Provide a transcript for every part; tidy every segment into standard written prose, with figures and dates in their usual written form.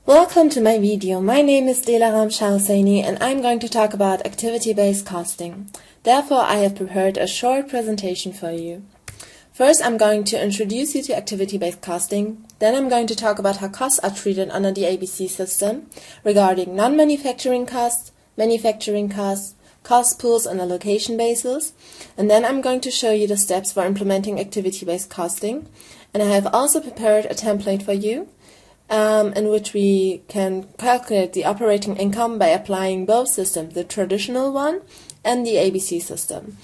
Welcome to my video. My name is Dilaram Husseini and I'm going to talk about activity-based costing. Therefore, I have prepared a short presentation for you. First, I'm going to introduce you to activity-based costing. Then I'm going to talk about how costs are treated under the ABC system regarding non-manufacturing costs, manufacturing costs, cost pools on a location basis. And then I'm going to show you the steps for implementing activity-based costing. And I have also prepared a template for you in which we can calculate the operating income by applying both systems, the traditional one and the ABC system.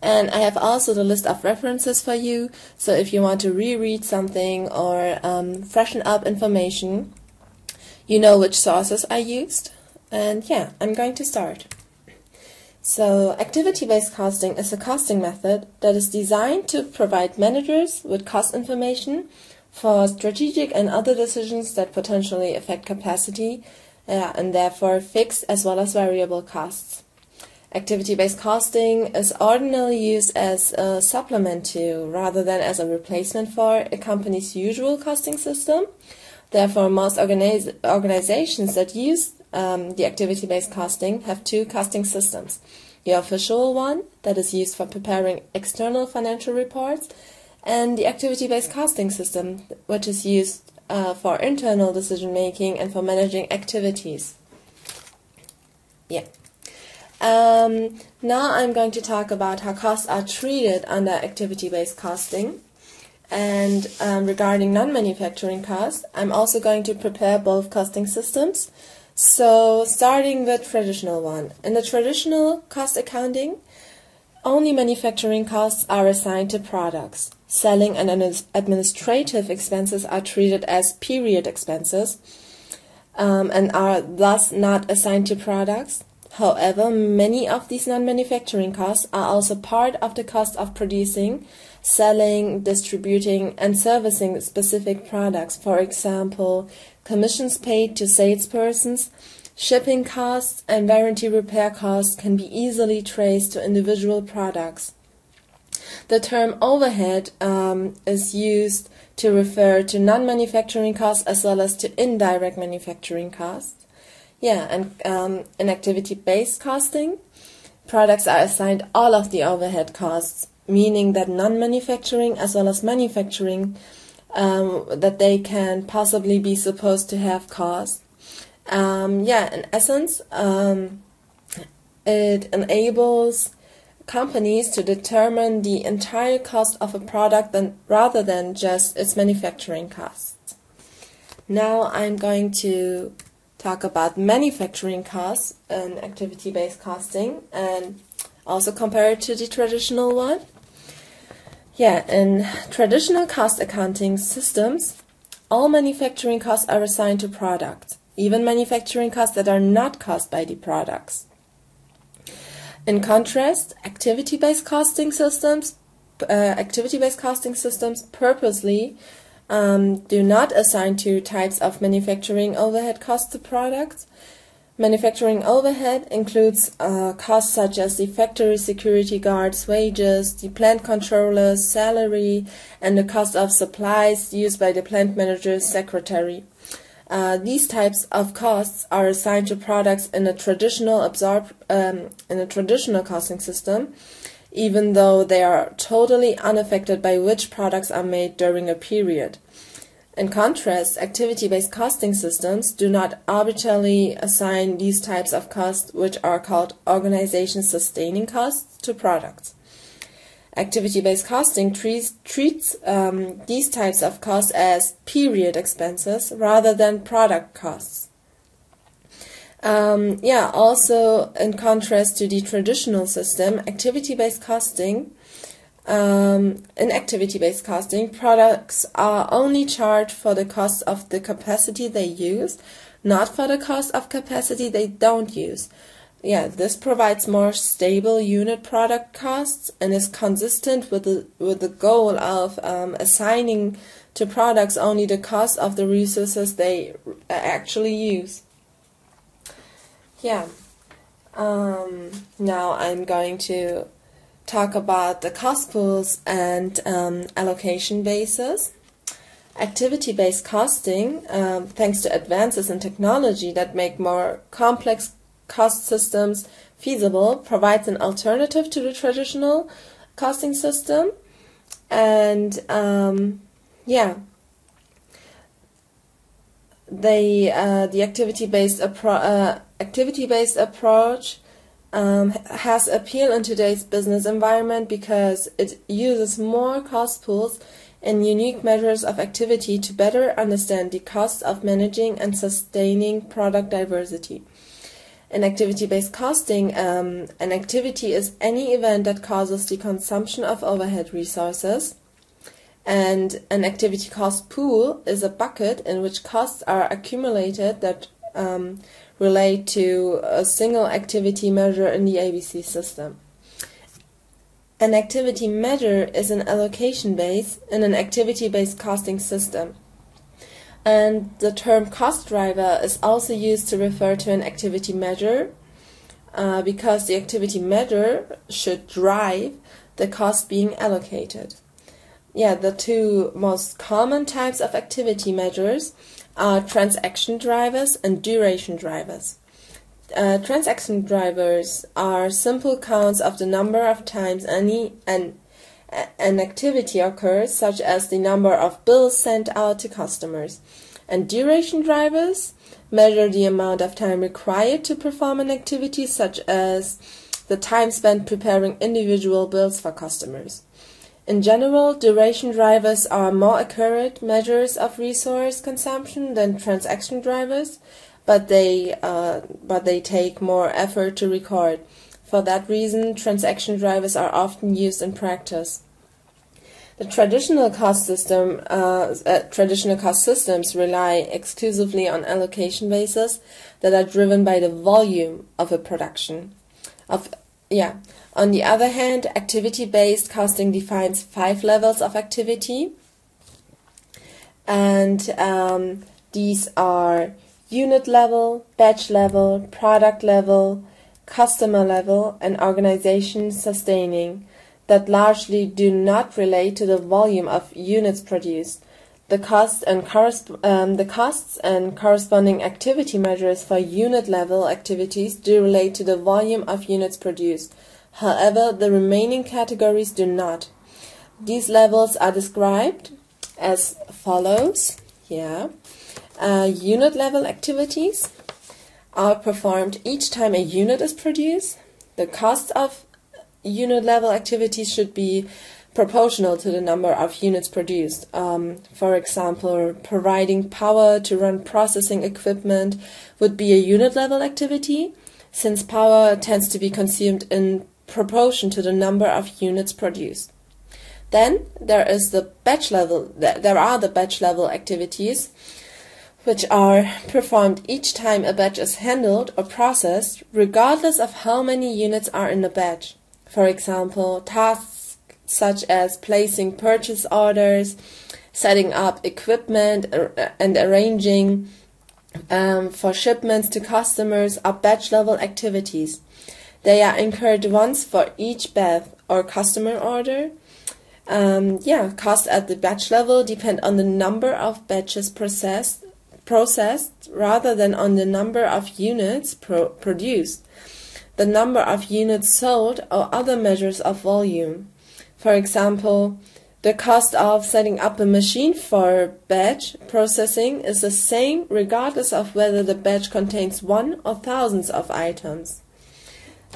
And I have also the list of references for you, so if you want to reread something or freshen up information, you know which sources I used. And yeah, I'm going to start. So, activity-based costing is a costing method that is designed to provide managers with cost information for strategic and other decisions that potentially affect capacity and therefore fixed as well as variable costs. Activity-based costing is ordinarily used as a supplement to, rather than as a replacement for, a company's usual costing system. Therefore, most organizations that use the activity-based costing have two costing systems. The official one, that is used for preparing external financial reports, and the activity-based costing system, which is used for internal decision-making and for managing activities. Yeah. Now I'm going to talk about how costs are treated under activity-based costing. And regarding non-manufacturing costs, I'm also going to prepare both costing systems. So starting with traditional one. In the traditional cost accounting, only manufacturing costs are assigned to products. Selling and administrative expenses are treated as period expenses and are thus not assigned to products. However, many of these non-manufacturing costs are also part of the cost of producing, selling, distributing, and servicing specific products. For example, commissions paid to salespersons, shipping costs, and warranty repair costs can be easily traced to individual products. The term overhead is used to refer to non-manufacturing costs as well as to indirect manufacturing costs. Yeah, and in activity-based costing, products are assigned all of the overhead costs, meaning that non-manufacturing as well as manufacturing, that they can possibly be supposed to have costs. Yeah, in essence, it enables companies to determine the entire cost of a product rather than just its manufacturing costs. Now I'm going to talk about manufacturing costs in activity-based costing and also compare it to the traditional one. Yeah, in traditional cost accounting systems, all manufacturing costs are assigned to products, even manufacturing costs that are not caused by the products. In contrast, activity-based costing systems purposely do not assign two types of manufacturing overhead costs to products. Manufacturing overhead includes costs such as the factory security guards' wages, the plant controller's salary, and the cost of supplies used by the plant manager's secretary. These types of costs are assigned to products in a traditional costing system, even though they are totally unaffected by which products are made during a period. In contrast, activity-based costing systems do not arbitrarily assign these types of costs, which are called organization-sustaining costs, to products. Activity-based costing treats these types of costs as period expenses rather than product costs. Also in contrast to the traditional system, activity-based costing, products are only charged for the cost of the capacity they use, not for the cost of capacity they don't use. Yeah, this provides more stable unit product costs and is consistent with the goal of assigning to products only the cost of the resources they actually use. Yeah. Now I'm going to talk about the cost pools and allocation basis. Activity-based costing, thanks to advances in technology that make more complex cost systems feasible, provides an alternative to the traditional costing system. And the activity-based approach has appeal in today's business environment because it uses more cost pools and unique measures of activity to better understand the costs of managing and sustaining product diversity. In activity-based costing, an activity is any event that causes the consumption of overhead resources, and an activity cost pool is a bucket in which costs are accumulated that relate to a single activity measure in the ABC system. An activity measure is an allocation base in an activity-based costing system. And the term cost driver is also used to refer to an activity measure because the activity measure should drive the cost being allocated. The two most common types of activity measures are transaction drivers and duration drivers. Transaction drivers are simple counts of the number of times an activity occurs, such as the number of bills sent out to customers. And duration drivers measure the amount of time required to perform an activity, such as the time spent preparing individual bills for customers. In general, duration drivers are more accurate measures of resource consumption than transaction drivers, but they take more effort to record. For that reason, transaction drivers are often used in practice. The traditional cost systems rely exclusively on allocation bases that are driven by the volume of a production. On the other hand, activity-based costing defines 5 levels of activity, and these are unit level, batch level, product level, customer level, and organization sustaining, that largely do not relate to the volume of units produced. The costs and corresponding activity measures for unit level activities do relate to the volume of units produced. However, the remaining categories do not. These levels are described as follows. Unit level activities are performed each time a unit is produced. The cost of unit level activities should be proportional to the number of units produced. For example, providing power to run processing equipment would be a unit level activity, since power tends to be consumed in proportion to the number of units produced. Then there are the batch level activities, which are performed each time a batch is handled or processed, regardless of how many units are in the batch. For example, tasks such as placing purchase orders, setting up equipment, and arranging for shipments to customers are batch level activities. They are incurred once for each batch or customer order. Costs at the batch level depend on the number of batches processed rather than on the number of units produced, the number of units sold, or other measures of volume. For example, the cost of setting up a machine for batch processing is the same regardless of whether the batch contains one or thousands of items.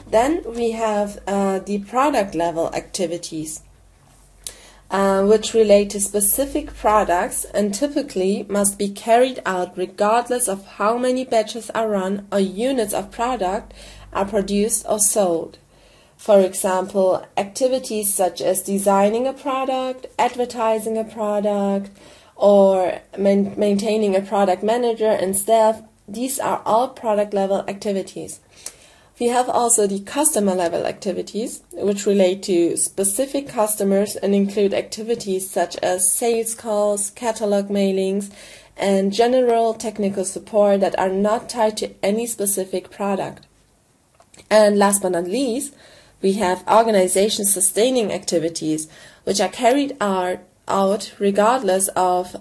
Then we have the product level activities, which relate to specific products and typically must be carried out regardless of how many batches are run or units of product are produced or sold. For example, activities such as designing a product, advertising a product, or maintaining a product manager and staff, these are all product level activities. We have also the customer level activities, which relate to specific customers and include activities such as sales calls, catalog mailings, and general technical support that are not tied to any specific product. And last but not least, we have organization sustaining activities, which are carried out out regardless of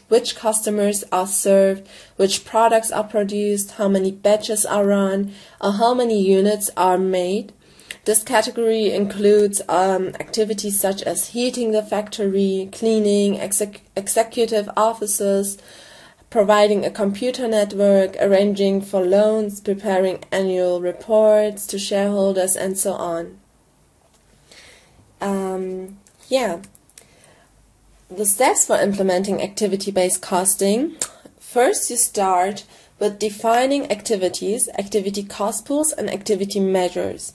which customers are served, which products are produced, how many batches are run, or how many units are made. This category includes activities such as heating the factory, cleaning, executive offices, providing a computer network, arranging for loans, preparing annual reports to shareholders, and so on. The steps for implementing activity-based costing. First, you start with defining activities, activity cost pools, and activity measures.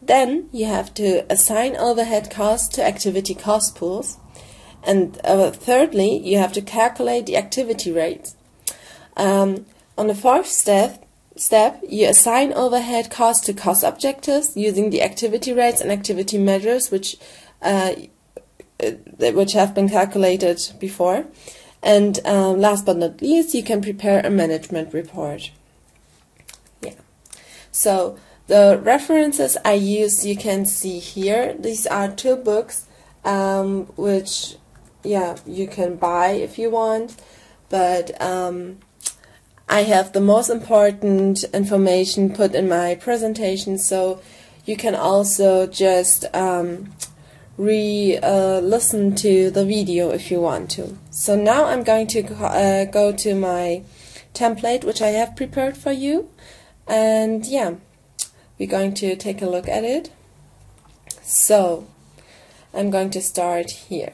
Then you have to assign overhead costs to activity cost pools. And thirdly, you have to calculate the activity rates. On the fourth step, you assign overhead costs to cost objectives using the activity rates and activity measures which have been calculated before. And last but not least, you can prepare a management report. So the references I use you can see here. These are 2 books which you can buy if you want, but I have the most important information put in my presentation, so you can also just listen to the video if you want to. So now I'm going to go to my template which I have prepared for you, and we're going to take a look at it. So I'm going to start here.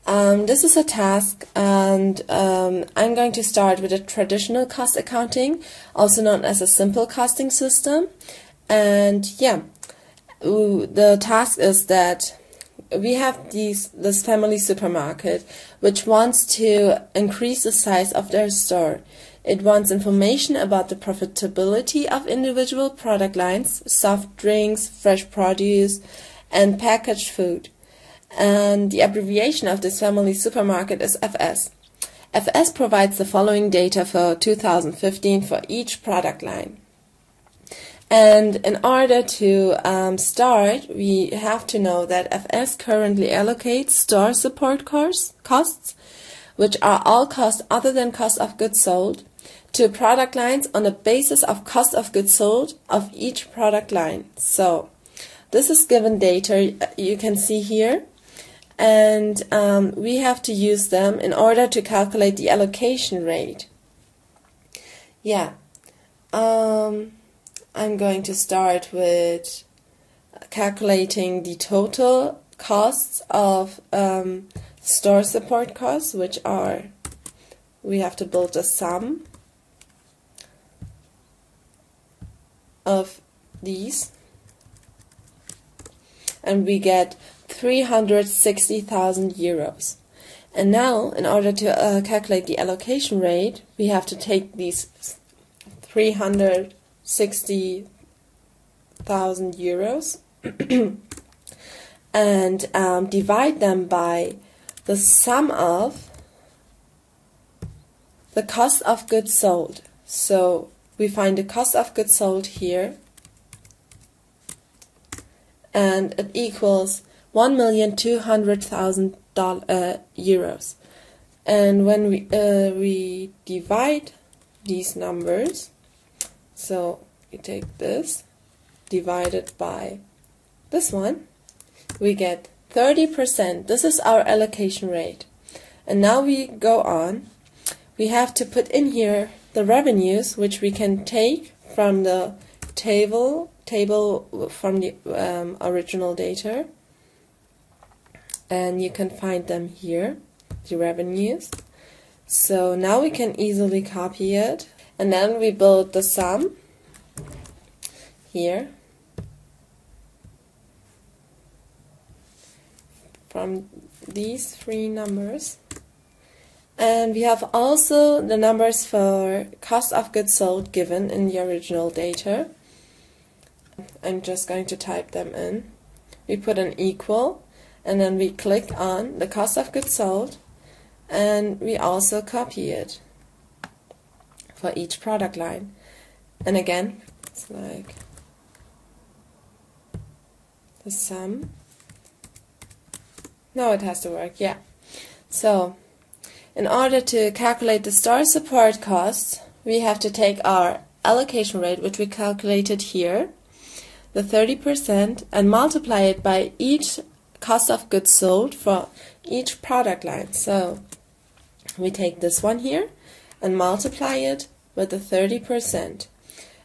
This is a task, and I'm going to start with a traditional cost accounting, also known as a simple costing system. And the task is that we have this family supermarket which wants to increase the size of their store. It wants information about the profitability of individual product lines, soft drinks, fresh produce, and packaged food. And the abbreviation of this family supermarket is FS. FS provides the following data for 2015 for each product line. And in order to start, we have to know that FS currently allocates store support costs, which are all costs other than cost of goods sold, to product lines on the basis of cost of goods sold of each product line. So this is given data you can see here, and we have to use them in order to calculate the allocation rate. I'm going to start with calculating the total costs of store support costs, which are, we have to build a sum of these, and we get 360,000 euros. And now, in order to calculate the allocation rate, we have to take these 360,000 euros and divide them by the sum of the cost of goods sold. So we find the cost of goods sold here, and it equals 1,200,000 euros. And when we divide these numbers, so we take this divided by this one, we get 30%. This is our allocation rate. And now we go on. We have to put in here the revenues, which we can take from the table from the original data, and you can find them here, the revenues. So now we can easily copy it, and then we build the sum here from these 3 numbers. And we have also the numbers for cost of goods sold given in the original data. I'm just going to type them in. We put an equal, and then we click on the cost of goods sold, and we also copy it for each product line. And again, it's like the sum Now it has to work, yeah. So, in order to calculate the star support costs, we have to take our allocation rate, which we calculated here, the 30%, and multiply it by each cost of goods sold for each product line. So, we take this one here and multiply it with the 30%.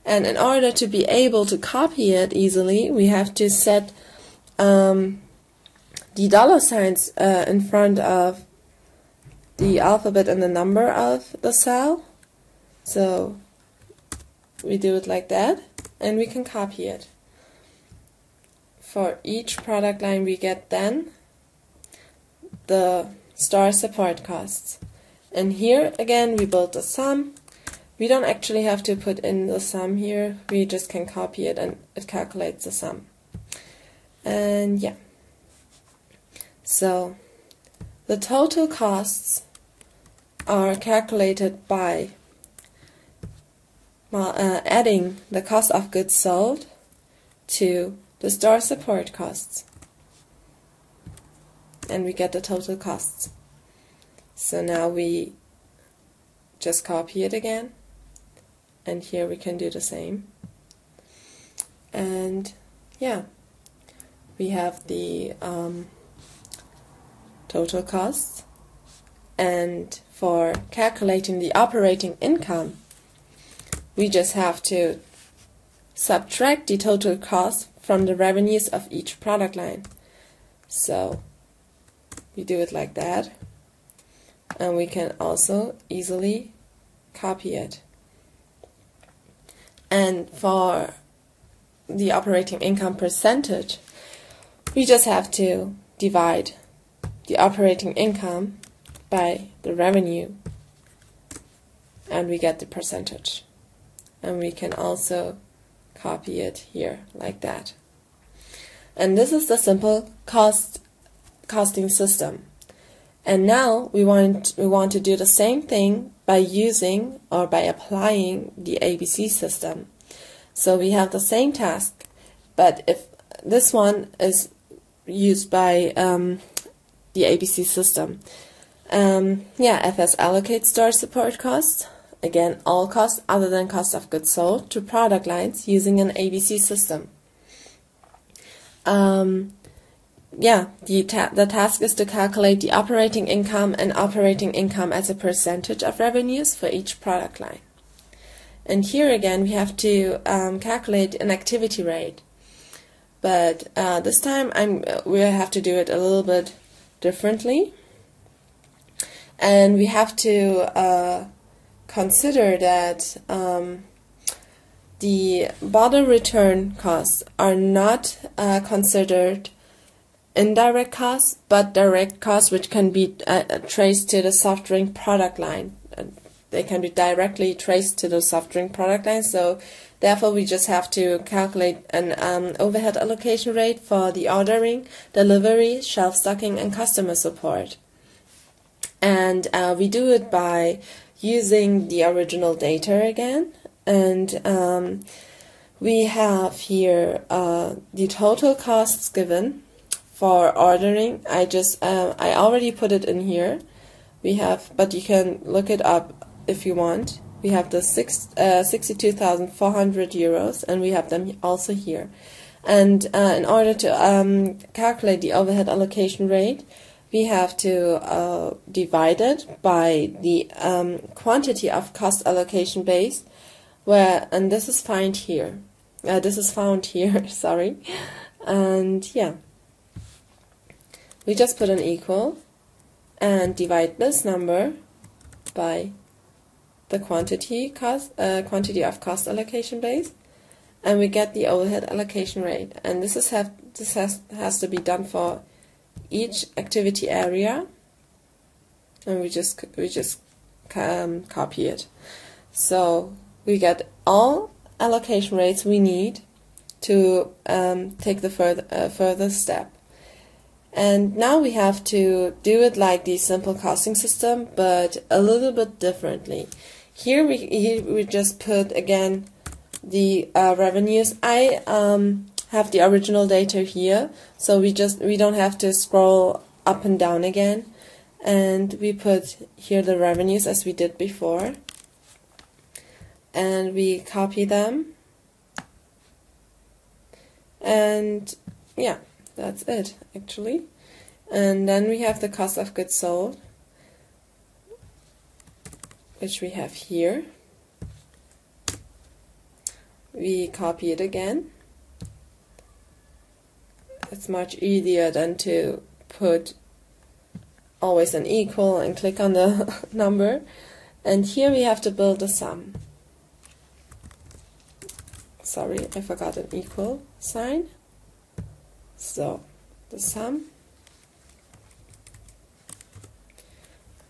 And in order to be able to copy it easily, we have to set the dollar signs in front of the alphabet and the number of the cell. So we do it like that, and we can copy it. For each product line we get then the star support costs. And here again we build the sum. We don't actually have to put in the sum here, we just can copy it and it calculates the sum. And yeah. So the total costs are calculated by adding the cost of goods sold to the star support costs. And we get the total costs. So now we just copy it again. And here we can do the same. And yeah, we have the total costs. And for calculating the operating income, we just have to subtract the total cost from the revenues of each product line. So we do it like that. And we can also easily copy it. And for the operating income percentage, we just have to divide the operating income by the revenue, and we get the percentage. And we can also copy it here like that. And this is the simple costing system. And now we want to do the same thing by using or by applying the ABC system. So we have the same task, but if this one is used by the ABC system. FS allocates star support costs. Again, all costs other than cost of goods sold to product lines using an ABC system. The task is to calculate the operating income and operating income as a percentage of revenues for each product line. And here again we have to calculate an activity rate. But this time we have to do it a little bit differently. And we have to consider that the border return costs are not considered indirect costs, but direct costs, which can be traced to the soft drink product line. They can be directly traced to the soft drink product line, so therefore we just have to calculate an overhead allocation rate for the ordering, delivery, shelf stocking, and customer support. And we do it by using the original data again, and we have here the total costs given for ordering. I already put it in here. We have, but you can look it up if you want. We have the 62,400 euros, and we have them also here. And in order to calculate the overhead allocation rate, we have to divide it by the quantity of cost allocation base, and this is found here. Sorry. And yeah, we just put an equal and divide this number by the quantity of cost allocation base, and we get the overhead allocation rate. And this has to be done for each activity area, and we just copy it. So we get all allocation rates we need to take the further step. And now we have to do it like the simple costing system, but a little bit differently. Here we just put again the revenues. I have the original data here, so we don't have to scroll up and down again, and we put here the revenues as we did before, and we copy them, and yeah, that's it actually. And then we have the cost of goods sold, which we have here. We copy it again. It's much easier than to put always an equal and click on the number. And here we have to build a sum. Sorry, I forgot an equal sign. So, the sum.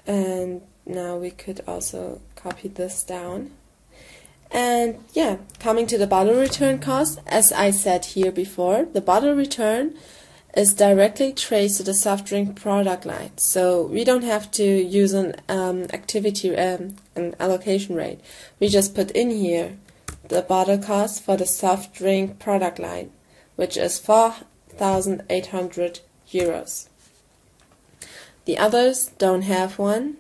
And now we could also copy this down. And yeah, coming to the bottle return cost, as I said here before, the bottle return is directly traced to the soft drink product line. So we don't have to use an an allocation rate. We just put in here the bottle cost for the soft drink product line, which is 4,800 euros. The others don't have one.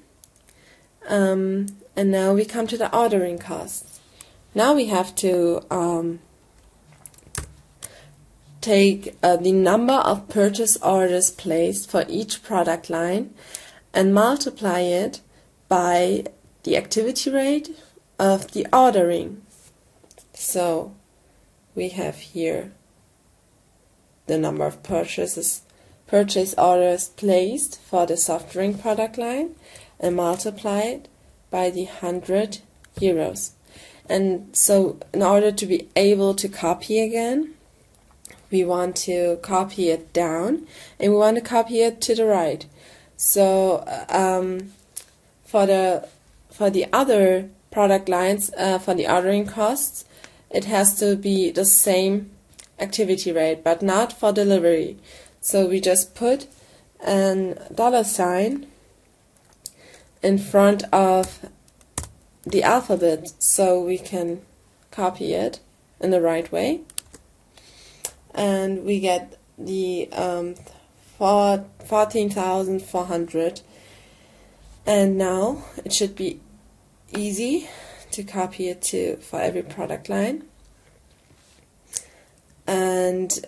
And now we come to the ordering costs. Now we have to take the number of purchase orders placed for each product line and multiply it by the activity rate of the ordering. So we have here the number of purchase orders placed for the soft drink product line and multiply it by the 100 euros. And so in order to be able to copy again, we want to copy it down and we want to copy it to the right. So for the other product lines, for the ordering costs, it has to be the same activity rate, but not for delivery. So we just put a $sign in front of the alphabet so we can copy it in the right way, and we get the 14,400. And now it should be easy to copy it for every product line, and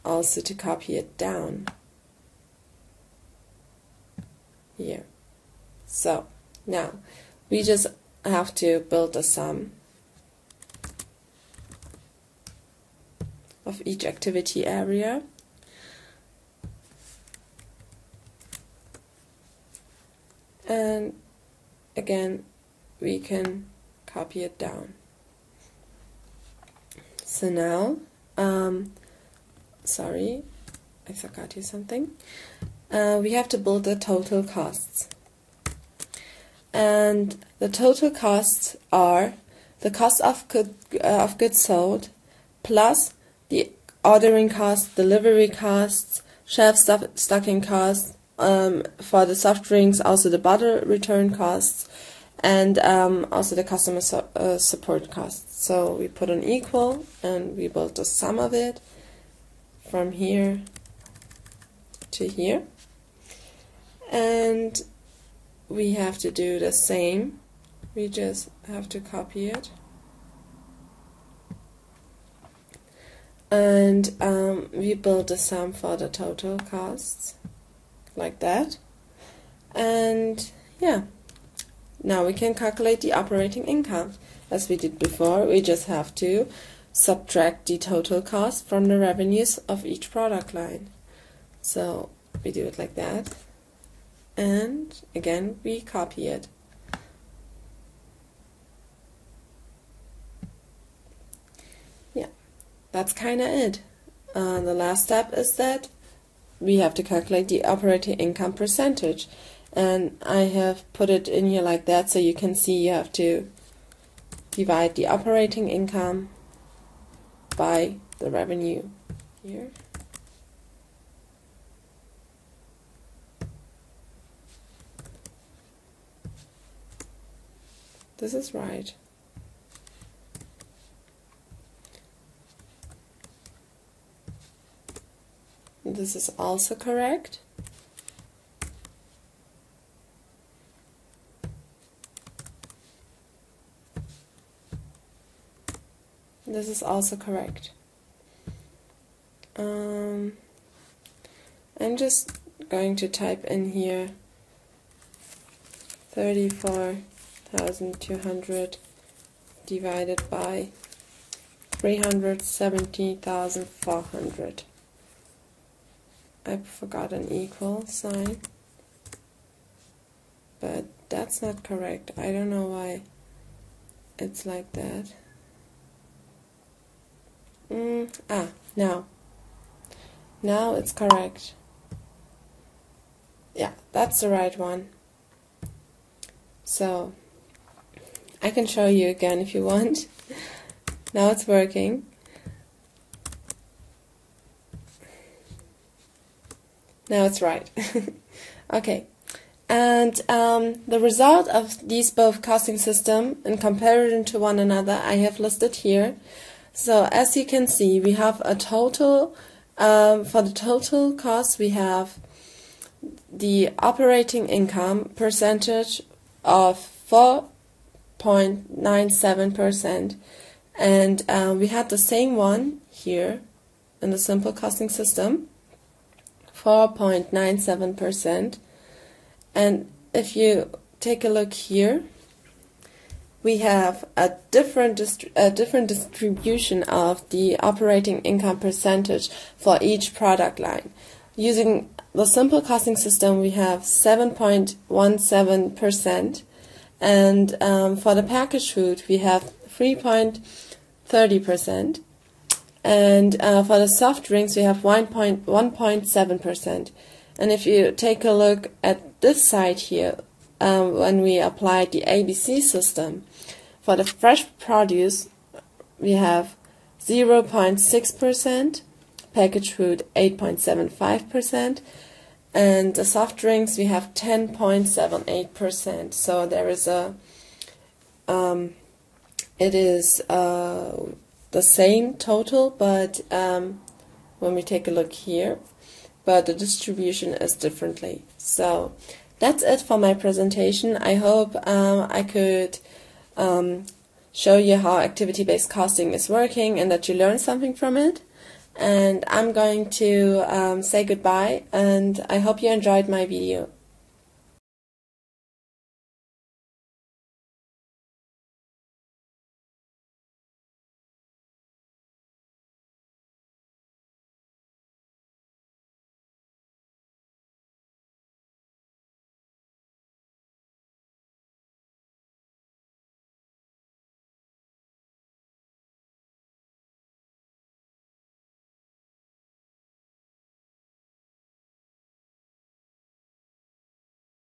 also to copy it down here. So now we just have to build a sum of each activity area. And again, we can copy it down. So now, sorry, I forgot you something. We have to build the total costs. And the total costs are the cost of goods sold plus the ordering costs, delivery costs, shelf stocking costs, for the soft drinks, also the bottle return costs, and also the customer support costs. So we put an equal and we build the sum of it from here to here. And we have to do the same. We just have to copy it. And we build the sum for the total costs, like that. And yeah, now we can calculate the operating income. As we did before, we just have to subtract the total cost from the revenues of each product line. So we do it like that. And again, we copy it. Yeah, that's kind of it. The last step is that we have to calculate the operating income percentage. And I have put it in here like that so you can see you have to divide the operating income by the revenue here. This is right. This is also correct. this is also correct. I'm just going to type in here 34,200 divided by 370,400. I forgot an equal sign, but that's not correct. I don't know why it's like that. Now it's correct. Yeah, that's the right one. So I can show you again if you want. Now it's working. Now it's right. Okay. And the result of these both costing systems in comparison to one another I have listed here. So as you can see, we have a total, for the total cost we have the operating income percentage of 4.97%, and we had the same one here in the simple costing system, 4.97%. And if you take a look here, we have a different distribution of the operating income percentage for each product line. Using the simple costing system, we have 7.17%, and for the packaged food, we have 3.30%, and for the soft drinks, we have 1.7%. And if you take a look at this side here, when we apply the ABC system, for the fresh produce, we have 0.6%, packaged food 8.75%, and the soft drinks we have 10.78%. So there is a, it is the same total, but when we take a look here, but the distribution is differently. So that's it for my presentation. I hope I could show you how activity-based costing is working and that you learned something from it. And I'm going to say goodbye, and I hope you enjoyed my video.